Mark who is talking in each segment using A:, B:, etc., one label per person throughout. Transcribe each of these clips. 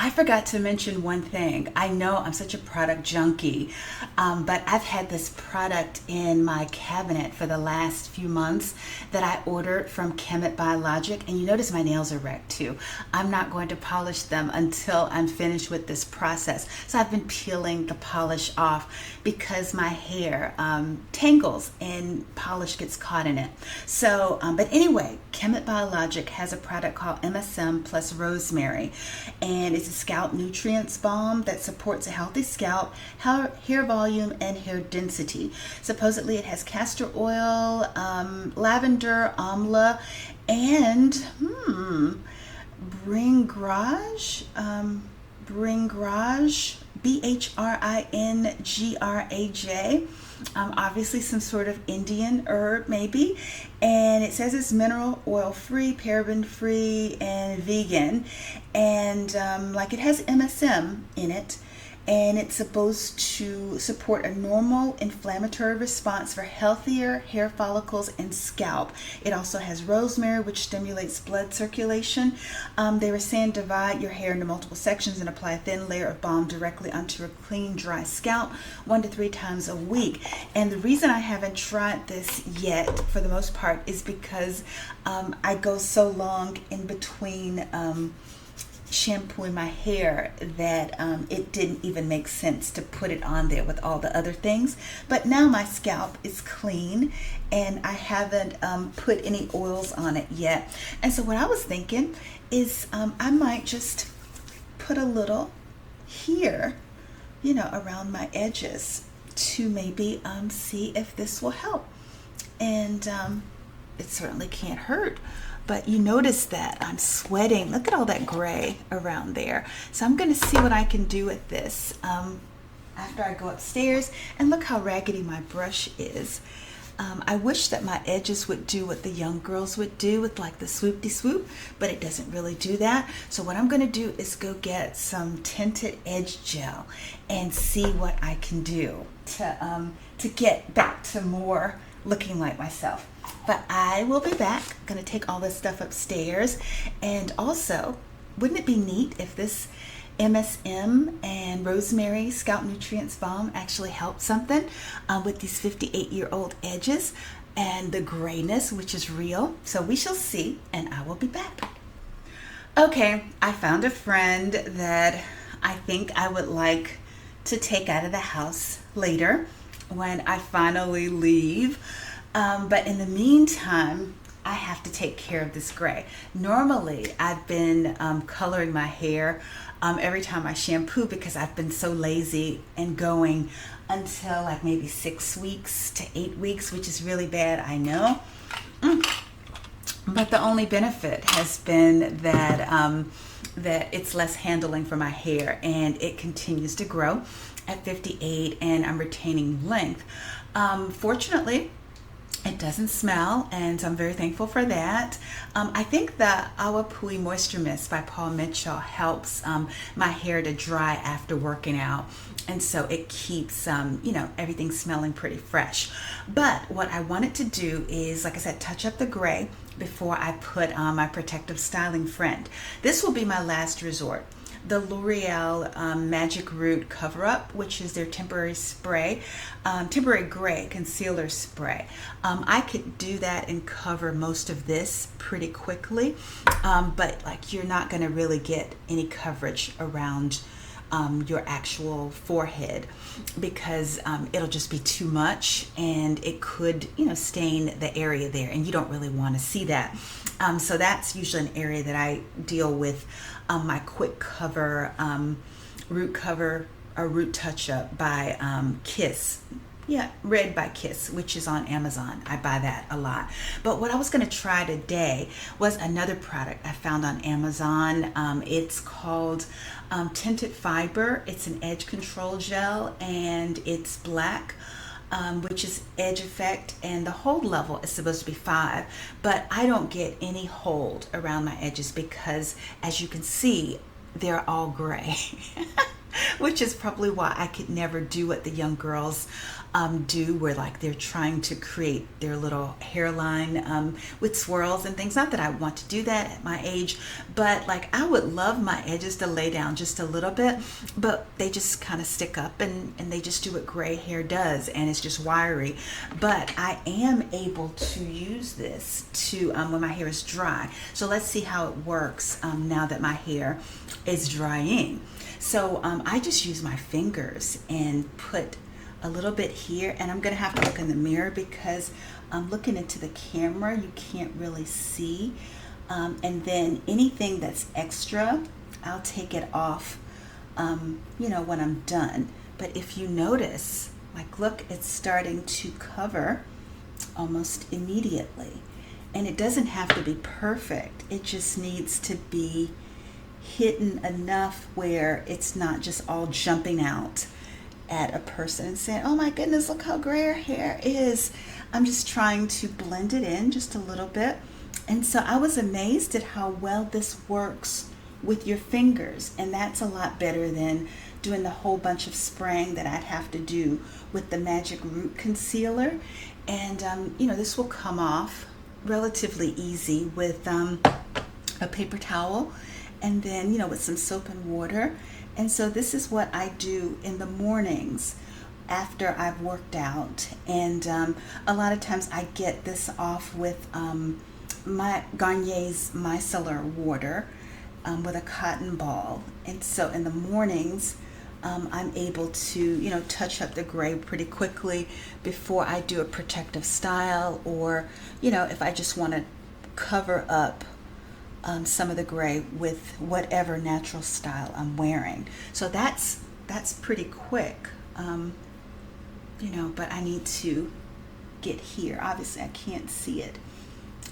A: I forgot to mention one thing. I know I'm such a product junkie, but I've had this product in my cabinet for the last few months that I ordered from Qhemet Biologic, and you notice my nails are wrecked too. I'm not going to polish them until I'm finished with this process. So I've been peeling the polish off because my hair tangles and polish gets caught in it. So, but anyway, Qhemet Biologic has a product called MSM plus rosemary, and it's a scalp nutrients balm that supports a healthy scalp, hair volume, and hair density. Supposedly, it has castor oil, lavender, amla, and Bringrage, Bringrage, Bhringraj. Obviously, some sort of Indian herb, maybe. And it says it's mineral oil free, paraben free, and vegan. And like it has MSM in it. And it's supposed to support a normal inflammatory response for healthier hair follicles and scalp. It also has rosemary, which stimulates blood circulation. They were saying divide your hair into multiple sections and apply a thin layer of balm directly onto a clean, dry scalp 1 to 3 times a week. And the reason I haven't tried this yet, for the most part, is because I go so long in between shampooing my hair that it didn't even make sense to put it on there with all the other things. But now my scalp is clean and I haven't put any oils on it yet. And so what I was thinking is I might just put a little here, around my edges to maybe see if this will help. And it certainly can't hurt. But you notice that I'm sweating. Look at all that gray around there. So I'm going to see what I can do with this after I go upstairs. And look how raggedy my brush is. I wish that my edges would do what the young girls would do with like the swoop-de-swoop, but it doesn't really do that. So what I'm going to do is go get some tinted edge gel and see what I can do to get back to more looking like myself. But I will be back. I'm going to take all this stuff upstairs. And also, wouldn't it be neat if this MSM and rosemary scalp nutrients balm actually helped something with these 58-year-old edges and the grayness, which is real? So we shall see, and I will be back. Okay, I found a friend that I think I would like to take out of the house later when I finally leave. But in the meantime, I have to take care of this gray. Normally, I've been coloring my hair every time I shampoo because I've been so lazy and going until like maybe 6 weeks to 8 weeks, which is really bad, I know. But the only benefit has been that it's less handling for my hair and it continues to grow at 58 and I'm retaining length. Fortunately, it doesn't smell, and so I'm very thankful for that. I think the Awa Pui Moisture Mist by Paul Mitchell helps my hair to dry after working out, and so it keeps everything smelling pretty fresh. But what I wanted to do is, like I said, touch up the gray before I put on my Protective Styling Friend. This will be my last resort. The L'Oreal Magic Root Cover Up, which is their temporary spray, temporary gray concealer spray. I could do that and cover most of this pretty quickly, but like you're not going to really get any coverage around your actual forehead because it'll just be too much and it could stain the area there, and you don't really want to see that. So that's usually an area that I deal with my quick cover root cover or root touch up by Kiss. Yeah, Red by Kiss, which is on Amazon. I buy that a lot. But what I was going to try today was another product I found on Amazon. It's called Tinted Fiber. It's an edge control gel and it's black. Which is edge effect, and the hold level is supposed to be 5, but I don't get any hold around my edges because, as you can see, they're all gray. Which is probably why I could never do what the young girls do, where like they're trying to create their little hairline with swirls and things. Not that I want to do that at my age, but like I would love my edges to lay down just a little bit, but they just kind of stick up, and they just do what gray hair does, and it's just wiry. But I am able to use this to when my hair is dry. So let's see how it works now that my hair is drying. So I just use my fingers and put a little bit here, and I'm gonna have to look in the mirror because I'm looking into the camera, you can't really see. And then anything that's extra, I'll take it off, you know, when I'm done. But if you notice, like look, it's starting to cover almost immediately. And it doesn't have to be perfect, it just needs to be hidden enough where it's not just all jumping out at a person and saying, oh my goodness, look how gray her hair is. I'm just trying to blend it in just a little bit. And so I was amazed at how well this works with your fingers, and that's a lot better than doing the whole bunch of spraying that I'd have to do with the Magic Root Concealer. And you know, this will come off relatively easy with a paper towel, and then, you know, with some soap and water. And so this is what I do in the mornings after I've worked out. And a lot of times I get this off with my Garnier's micellar water with a cotton ball. And so in the mornings, I'm able to, you know, touch up the gray pretty quickly before I do a protective style, or, you know, if I just want to cover up some of the gray with whatever natural style I'm wearing. So that's pretty quick, you know, but I need to get here. Obviously I can't see it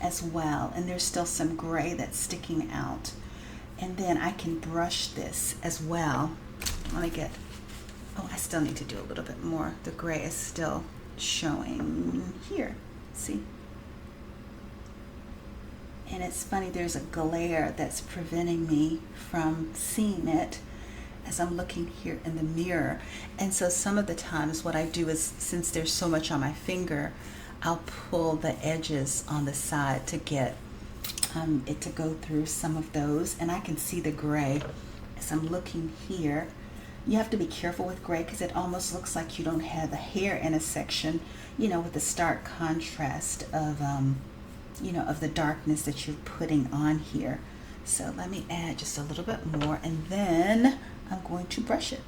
A: as well, and there's still some gray that's sticking out. And then I can brush this as well. Let me get, oh, I still need to do a little bit more. The gray is still showing here, see? And it's funny, there's a glare that's preventing me from seeing it as I'm looking here in the mirror. And so some of the times what I do is, since there's so much on my finger, I'll pull the edges on the side to get it to go through some of those, and I can see the gray as I'm looking here. You have to be careful with gray because it almost looks like you don't have the hair in a section, you know, with the stark contrast of you know, of the darkness that you're putting on here. So let me add just a little bit more, and then I'm going to brush it.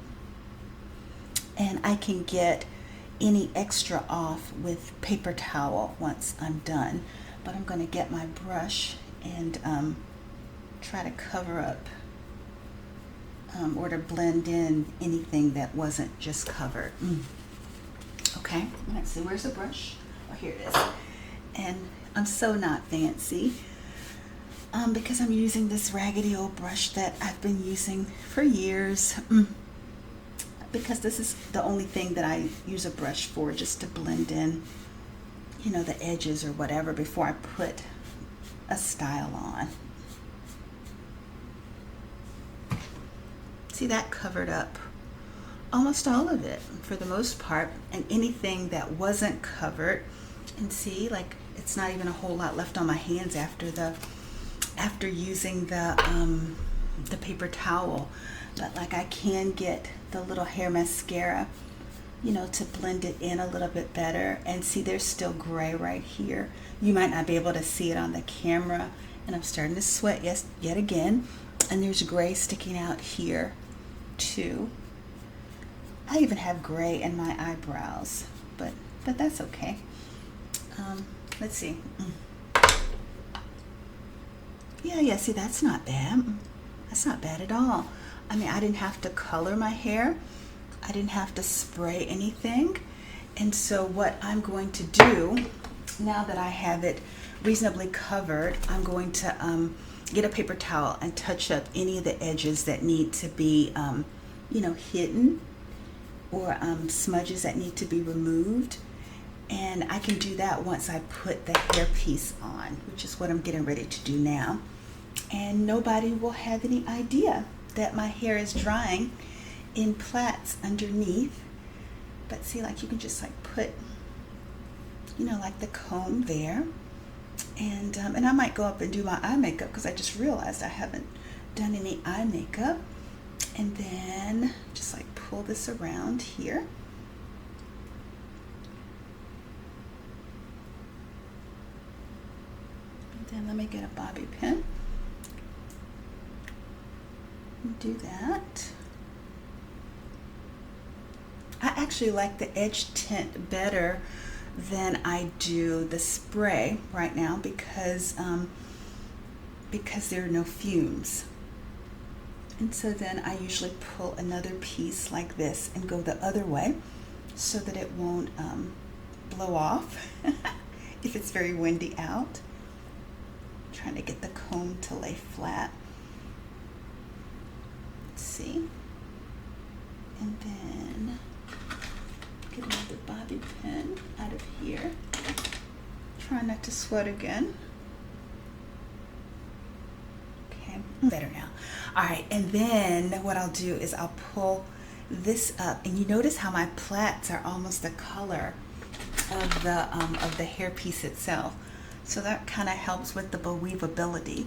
A: And I can get any extra off with paper towel once I'm done. But I'm going to get my brush and try to cover up or to blend in anything that wasn't just covered. Okay, let's see, where's the brush? Oh, here it is. And I'm so not fancy because I'm using this raggedy old brush that I've been using for years, because this is the only thing that I use a brush for, just to blend in, you know, the edges or whatever before I put a style on. See, that covered up almost all of it for the most part, and anything that wasn't covered, and see, like, it's not even a whole lot left on my hands after using the paper towel. But like, I can get the little hair mascara, you know, to blend it in a little bit better. And see, there's still gray right here. You might not be able to see it on the camera, and I'm starting to sweat yet again, and there's gray sticking out here too. I even have gray in my eyebrows, but that's okay. Let's see. Yeah, see, that's not bad. That's not bad at all. I mean, I didn't have to color my hair. I didn't have to spray anything. And so what I'm going to do, now that I have it reasonably covered, I'm going to get a paper towel and touch up any of the edges that need to be, you know, hidden, or smudges that need to be removed. And I can do that once I put the hairpiece on, which is what I'm getting ready to do now. And nobody will have any idea that my hair is drying in plaits underneath, But see, like you can just like put, you know, like the comb there. And I might go up and do my eye makeup because I just realized I haven't done any eye makeup. And then just like pull this around here. And then let me get a bobby pin. And do that. I actually like the edge tint better than I do the spray right now because there are no fumes. And so then I usually pull another piece like this and go the other way so that it won't blow off if it's very windy out. I'm trying to get the comb to lay flat. Let's see. And then get another bobby pin out of here. Try not to sweat again. Okay, better now. All right, and then what I'll do is I'll pull this up, and you notice how my plaits are almost the color of the hairpiece itself. So that kind of helps with the believability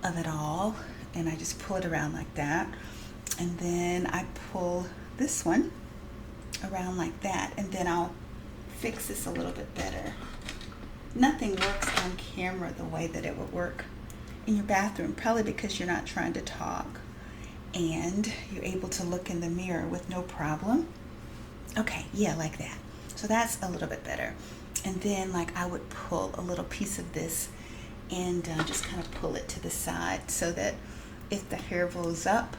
A: of it all. And I just pull it around like that, and then I pull this one around like that, and then I'll fix this a little bit better. Nothing works on camera the way that it would work in your bathroom, probably because you're not trying to talk and you're able to look in the mirror with no problem. Okay, yeah, like that. So that's a little bit better. And then like I would pull a little piece of this and just kind of pull it to the side so that if the hair rolls up,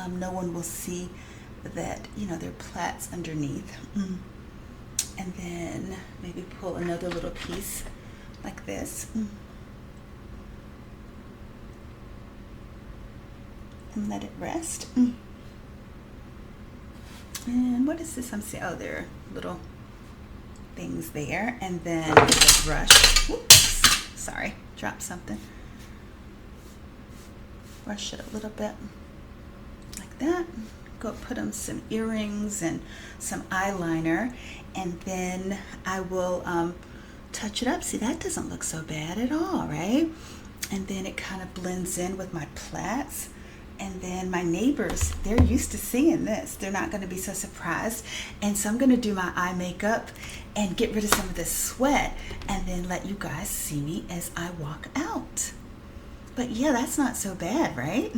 A: no one will see that, you know, there are plaits underneath. And then maybe pull another little piece like this. And let it rest. And what is this I'm seeing? Oh, there are little things there. And then with a brush, whoops, sorry, dropped something. Brush it a little bit like that. Go put on some earrings and some eyeliner, and then I will touch it up. See, that doesn't look so bad at all, right? And then it kind of blends in with my plaits. And then my neighbors, they're used to seeing this. They're not going to be so surprised. And so I'm going to do my eye makeup and get rid of some of this sweat and then let you guys see me as I walk out. But yeah, that's not so bad, right?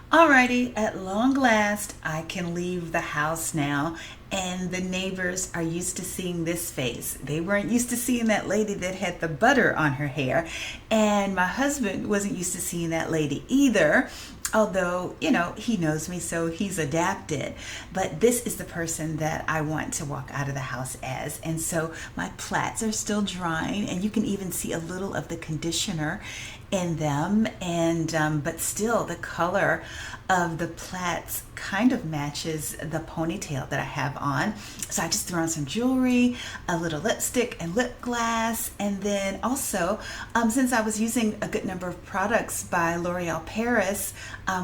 A: Alrighty, at long last, I can leave the house now, and the neighbors are used to seeing this face. They weren't used to seeing that lady that had the butter on her hair, and my husband wasn't used to seeing that lady either. Although, you know, he knows me, so he's adapted. But this is the person that I want to walk out of the house as. And so my plaits are still drying, and you can even see a little of the conditioner in them. And but still, the color of the plaits kind of matches the ponytail that I have on. So I just threw on some jewelry, a little lipstick and lip gloss. And then also, since I was using a good number of products by L'Oreal Paris,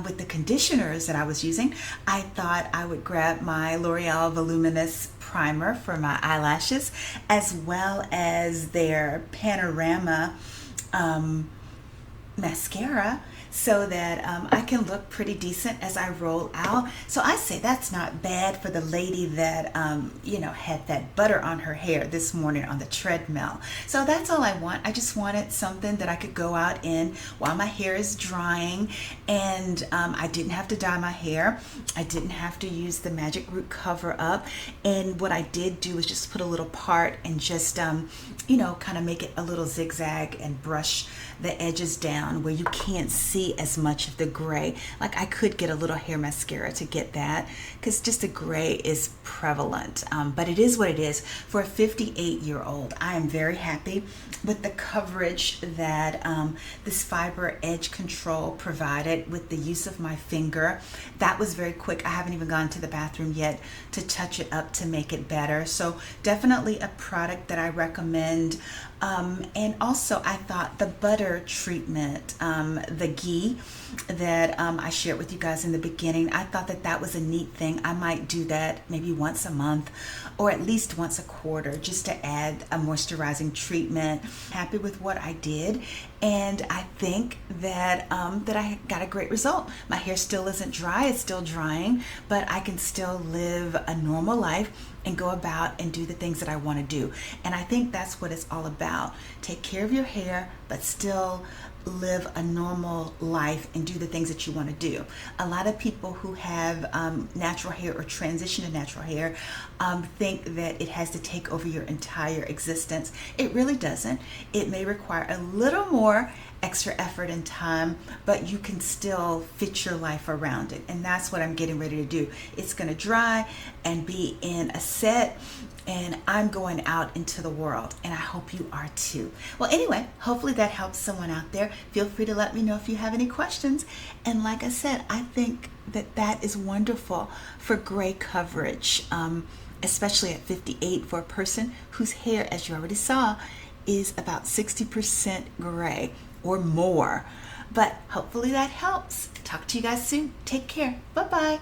A: with the conditioners that I was using, I thought I would grab my L'Oreal Voluminous Primer for my eyelashes, as well as their Panorama mascara, so that I can look pretty decent as I roll out. So I say that's not bad for the lady that you know, had that butter on her hair this morning on the treadmill. So that's all I want. I just wanted something that I could go out in while my hair is drying, and I didn't have to dye my hair. I didn't have to use the Magic Root cover up. And what I did do was just put a little part and just you know, kind of make it a little zigzag and brush the edges down where you can't see as much of the gray. Like I could get a little hair mascara to get that, because just the gray is prevalent. But it is what it is. For a 58-year-old, I am very happy with the coverage that this fiber edge control provided with the use of my finger. That was very quick. I haven't even gone to the bathroom yet to touch it up to make it better. So definitely a product that I recommend. And also I thought the butter treatment, the Ghee Ghee that I shared with you guys in the beginning. I thought that that was a neat thing. I might do that maybe once a month or at least once a quarter, just to add a moisturizing treatment. Happy with what I did, and I think that that I got a great result. My hair still isn't dry, it's still drying, but I can still live a normal life and go about and do the things that I want to do. And I think that's what it's all about. Take care of your hair, but still live a normal life and do the things that you want to do. A lot of people who have natural hair or transition to natural hair think that it has to take over your entire existence. It really doesn't. It may require a little more extra effort and time, but you can still fit your life around it. And that's what I'm getting ready to do. It's going to dry and be in a set, and I'm going out into the world, and I hope you are too. Well, anyway, hopefully that helps someone out there. Feel free to let me know if you have any questions. And like I said, I think that that is wonderful for gray coverage, especially at 58 for a person whose hair, as you already saw, is about 60% gray or more. But hopefully that helps. Talk to you guys soon. Take care. Bye-bye.